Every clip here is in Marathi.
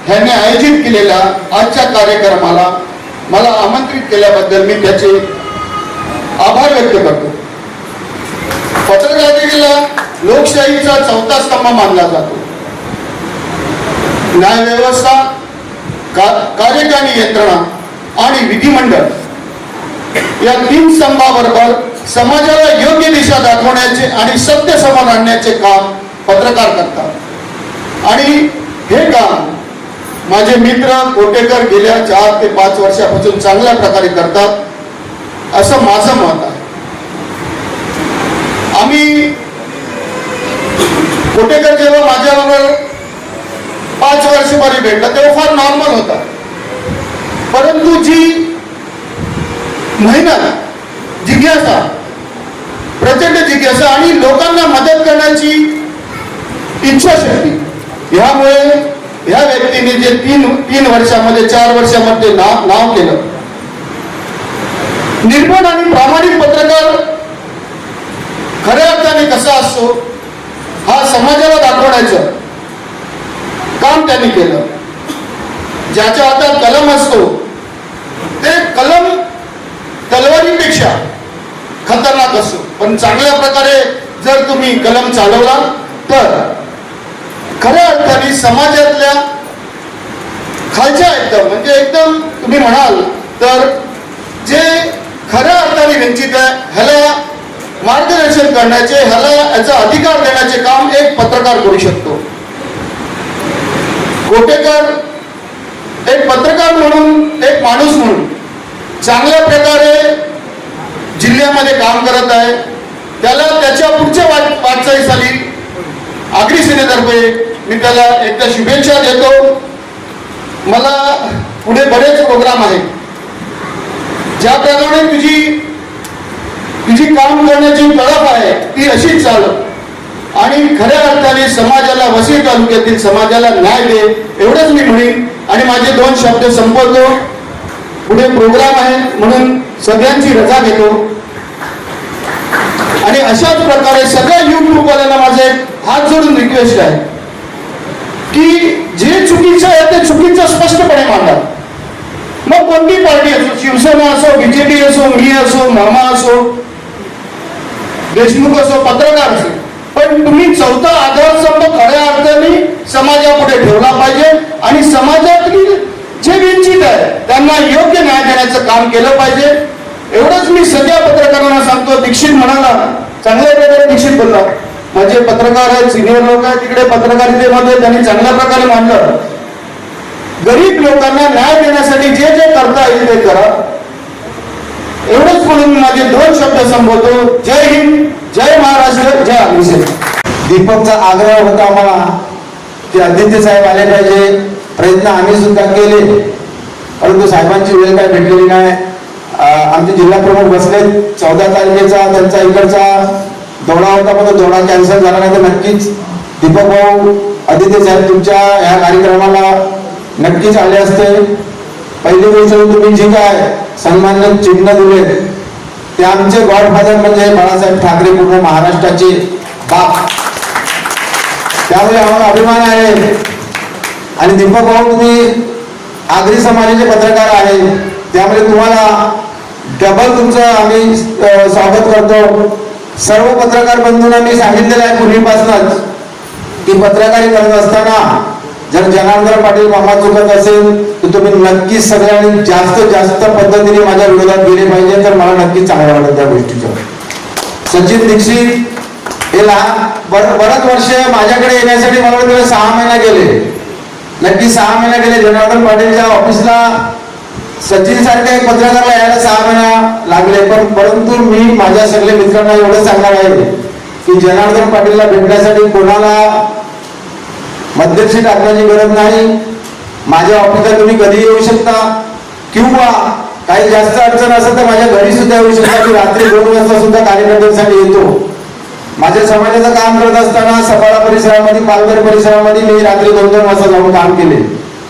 ह्याने आयोजित केलेल्या आजच्या कार्यक्रमाला मला आमंत्रित केल्याबद्दल मी त्याचे आभार व्यक्त करतो. पत्रकारितेला लोकशाहीचा चौथा स्तंभ मानला जातो. न्यायव्यवस्था, कार्यकारी यंत्रणा आणि विधिमंडळ या तीन स्तंभाबरोबर समाजाला योग्य दिशा दाखवण्याचे आणि सत्य समोर आणण्याचे काम पत्रकार करतात. आणि हे काम माझे मित्र कोटेकर गेल्या 4 ते 5 वर्षापासून चांगल्या प्रकारे करतात असं माझं मत आहे. आम्ही कोटेकर जेव्हा माझ्याबरोबर 5 वर्षापूर्वी भेटला तेव्हा फार नॉर्मल होता, परंतु जी मेहनत, जिज्ञासा, प्रचंड जिज्ञासा आणि लोकांना मदत करण्याची इच्छाशक्ती यामुळे या व्यक्तीने जे 3 वर्षामध्ये 4 वर्षामध्ये नाव केलं. निर्भीड आणि प्रामाणिक पत्रकार खऱ्या अर्थाने कसा असतो हा समाजाला दाखवण्याचं काम त्यांनी केलं. ज्याच्या हातात कलम असतो ते कलम तलवारीपेक्षा खतरनाक असतो, पण चांगल्या प्रकारे जर तुम्ही कलम चालवला तर खऱ्या अर्थाने समाजातल्या खालच्या एकदम तुम्ही म्हणाल तर जे खऱ्या अर्थाने वंचित आहे ह्याला मार्गदर्शन करण्याचे, ह्याला याचा अधिकार देण्याचे काम एक पत्रकार करू शकतो. कोटेकर एक पत्रकार म्हणून, एक माणूस म्हणून चांगल्या प्रकारे जिल्ह्यामध्ये काम करत आहे. त्याला त्याच्या पुढच्या वाटचालीसाठी आगरी सेनेतर्फे मी त्याला एकदा शुभेच्छा देतो. मला पुढे बरेच प्रोग्राम आहेत. ज्याप्रमाणे तुझी काम करण्याची तडफ आहे ती अशीच चालव आणि खऱ्या अर्थाने समाजाला, वसई तालुक्यातील समाजाला न्याय दे एवढंच मी म्हणेन आणि माझे 2 शब्द संपवतो. पुढे प्रोग्राम आहे म्हणून सगळ्यांची रजा घेतो आणि अशाच प्रकारे सगळ्या युट्यूबवाल्यांना माझे हात जोडून रिक्वेस्ट आहे की जे चुकीचं आहे ते चुकीचं स्पष्टपणे मांडा. मग कोणती पार्टी असो, शिवसेना असो, बीजेपी असो, मी असो, मामा असो, देशमुख असो, पत्रकार असो, पण तुम्ही चौथा आधारस्तंभ खऱ्या अर्थाने समाजापुढे ठेवला पाहिजे आणि समाजातील जे वंचित आहे त्यांना योग्य न्याय देण्याचं काम केलं पाहिजे. एवढंच मी सगळ्या पत्रकारांना सांगतो. दीक्षित म्हणाला, चांगल्या प्रकारे दीक्षित बोलला, माझे पत्रकार आहेत, सिनियर लोक आहेत तिकडे पत्रकारितेमध्ये, त्यांनी चांगल्या प्रकारे मांडलं. गरीब लोकांना न्याय देण्यासाठी जे जे करता येईल ते करा. एवढंच म्हणून माझे 2 शब्द संबोधतो. जय हिंद, जय महाराष्ट्र, जय आगरी सेना. दीपकचा आग्रह होता आम्हाला की आदित्य साहेब आले पाहिजे. प्रयत्न आम्ही सुद्धा केले, परंतु साहेबांची वेळ काय भेटलेली नाही. आमचे जिल्हा प्रमुख बसले. 14 तारखेचा त्यांचा इकडचा दौरा होता, पण तो दौरा कॅन्सल झाला नाही. तर नक्कीच दीपक भाऊ, आदित्य साहेब तुमच्या ह्या कार्यक्रमाला नक्कीच आले असते. पहिली गोष्ट, तुम्ही जी काय सन्मान्य चिन्ह दिले ते आमचे गॉडफादर म्हणजे बाळासाहेब ठाकरे, पूर्ण महाराष्ट्राचे बाप. त्यामुळे आम्हाला अभिमान आहे. आणि दीपक भाऊ, तुम्ही आगरी समाजाचे पत्रकार आहे, त्यामुळे तुम्हाला डबल तुमचं आम्ही स्वागत करतो. सर्व पत्रकार बंधूंना मी सांगितलेलं आहे पूर्वीपासूनच की पत्रकारी करत असताना जर जनार्दन पाटील मामा चुकत असेल तर तुम्ही नक्कीच सगळ्यांनी जास्त पद्धतीने माझ्या विरोधात गेले पाहिजे, तर मला नक्कीच चांगलं वाटत त्या गोष्टीचं. सचिन दीक्षित हे बरेच वर्ष माझ्याकडे येण्यासाठी मला वाटतं 6 महिने गेले. नक्की 6 महिने गेले. जनार्दन पाटीलच्या ऑफिसला सचिन सारख्या एक पत्रकाराला यायला 6 महिने लागले. परंतु मी माझ्या सगळ्या मित्रांना एवढं सांगणार आहे की जनार्दन पाटीलला भेटण्यासाठी कोणाला मध्यस्थी टाकण्याची गरज नाही. माझ्या ऑफिसला तुम्ही कधी येऊ शकता, किंवा काही जास्त अडचण असेल तर माझ्या घरी सुद्धा येऊ शकता. मी रात्री 2 वाजता सुद्धा कार्यकर्त्यांसाठी येतो. माझ्या समाजाचं काम करत असताना सफाळा परिसरामध्ये, पालघर परिसरामध्ये मी रात्री 2-2 वाजता जाऊन काम केले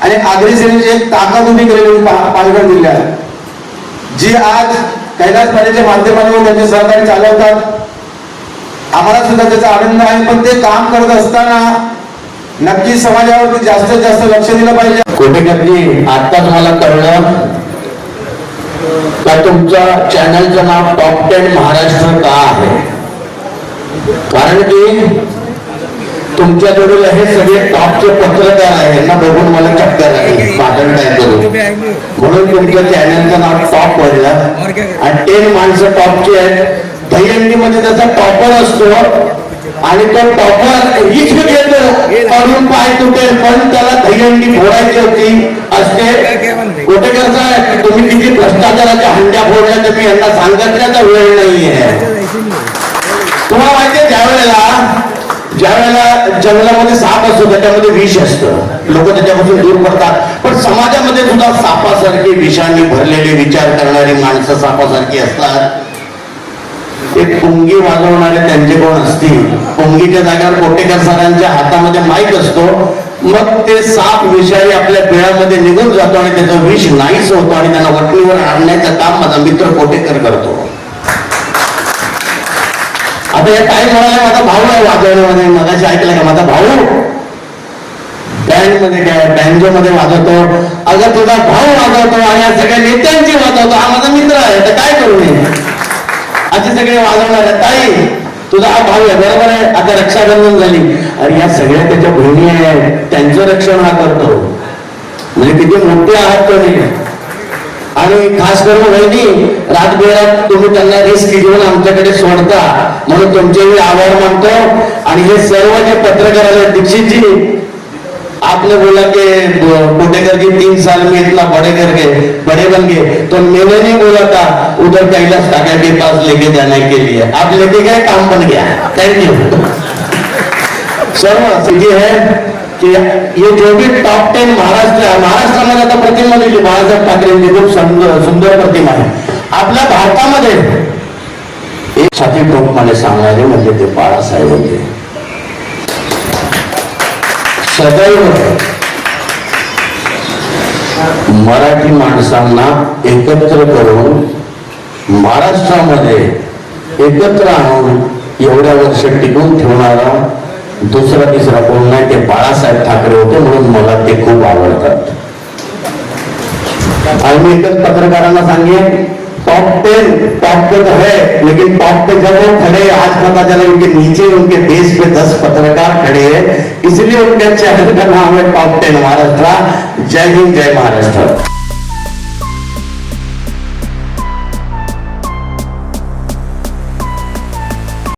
आणि आगरी सेनेची एक ताकद उभी केलेली पालघर जिल्ह्यात, जी आज कैलास पाटीलच्या माध्यमातून त्यांचे सहकारी चालवतात. आम्हाला सुद्धा त्याचा आनंद आहे. पण ते काम करत असताना नक्की समाजावरती जास्तीत जास्त लक्ष दिलं पाहिजे. कोटेकरजी, आत्ताच मला कळलं का तुमचं चॅनलचं नाव टॉप 10 महाराष्ट्र का आहे. कारण की तुमच्या जोडीला हे सगळे टॉपचे पत्रकार आहे, यांना बघून मला चक्कर आली, पाटण काय करू, म्हणून तुमच्या चॅनलचं नाव टॉप पडलं. आणि 10 माणसं टॉपची आहेत. दहीहंडीमध्ये त्याचा टॉपर असतो आणि तो टॉपर रिस्क घेतो, पडून पाय तुटेल, पण त्याला दहीहंडी फोडायची होती असते. कोटेकर साहेब, तुम्ही किती भ्रष्टाचाराच्या हंड्या फोडल्या तर मी यांना सांगितल्याचा वेळ नाहीये. तुम्हाला माहितीये, ज्यावेळेला जंगलामध्ये साप असतो त्याच्यामध्ये विष असतं, लोक त्याच्यापासून दूर पडतात. पण समाजामध्ये सुद्धा सापासारखी विषाने भरलेले विचार करणारी माणसं सापासारखी असतात. ते पुंगी वाजवणारे त्यांचे कोण असतील, पुंगीच्या जागेवर कोटेकर सरांच्या हातामध्ये माईक असतो, मग ते साप विषारी आपल्या बिळामध्ये निघून जातो आणि त्याचं विष नाहीच होतो आणि त्यांना वटणीवर आणण्याचं काम माझा मित्र कोटेकर करतो. आता हे काय म्हणाले, माझा भाऊ आहे वाजवण्यामध्ये, मगाशी ऐकलं का, माझा भाऊ बँड मध्ये काय बँजो मध्ये वाजवतो. अगं तुझा भाऊ वाजवतो आणि या सगळ्या नेत्यांची वाजवतो, हा माझा मित्र आहे, तर काय करू नये, असे सगळे वाजवणार आहे. ताई, तुझा हा भाऊ आहे, बरोबर आहे, आता रक्षाबंधन झाली, अरे या सगळ्या त्याच्या बहिणी आहेत, त्यांचं रक्षण हा करतो. म्हणजे किती मोठे आहात तुम्ही. आणि खास करून वहिनी, रातभरात तुम्ही त्यांना रिस्क घेऊन आमच्याकडे सोडता, म्हणून तुमचेही आभार मानतो. आणि हे सर्व जे पत्रकार आले, दीक्षितजी आपने बोला कि कोटेकर जी 3 साल में इतना बड़े बन गए, तो मैंने नहीं बोला था उधर कैलाश काका के पास लेके जाने के लिए, आप लेके गए, काम बन गया. Thank you. सर्व ये है कि ये जो भी टॉप 10 महाराष्ट्रामध्ये आता प्रतिमा दिली बाळासाहेब ठाकरेंची, खूप सुंदर प्रतिमा आहे. आपल्या भारतामध्ये एक छाती टोकमाने सांगणारे म्हणजे ते बाळासाहेब होते. सदैव मराठी माणसांना एकत्र करून महाराष्ट्रामध्ये एकत्र आणून एवढ्या वर्ष टिकून ठेवणारा दुसरा तिसरा कोण नाही, ते बाळासाहेब ठाकरे होते. म्हणून मला ते खूप आवडतात. आणि मी एकच पत्रकारांना सांगेन, टॉप 10 तो है, लेकिन टॉप पे जब वो खड़े, आज पता चला उनके नीचे उनके बेस पे 10 पत्रकार खड़े हैं, इसलिए उनके चैनल का नाम है टॉप 10 महाराष्ट्र. जय हिंद, जय महाराष्ट्र.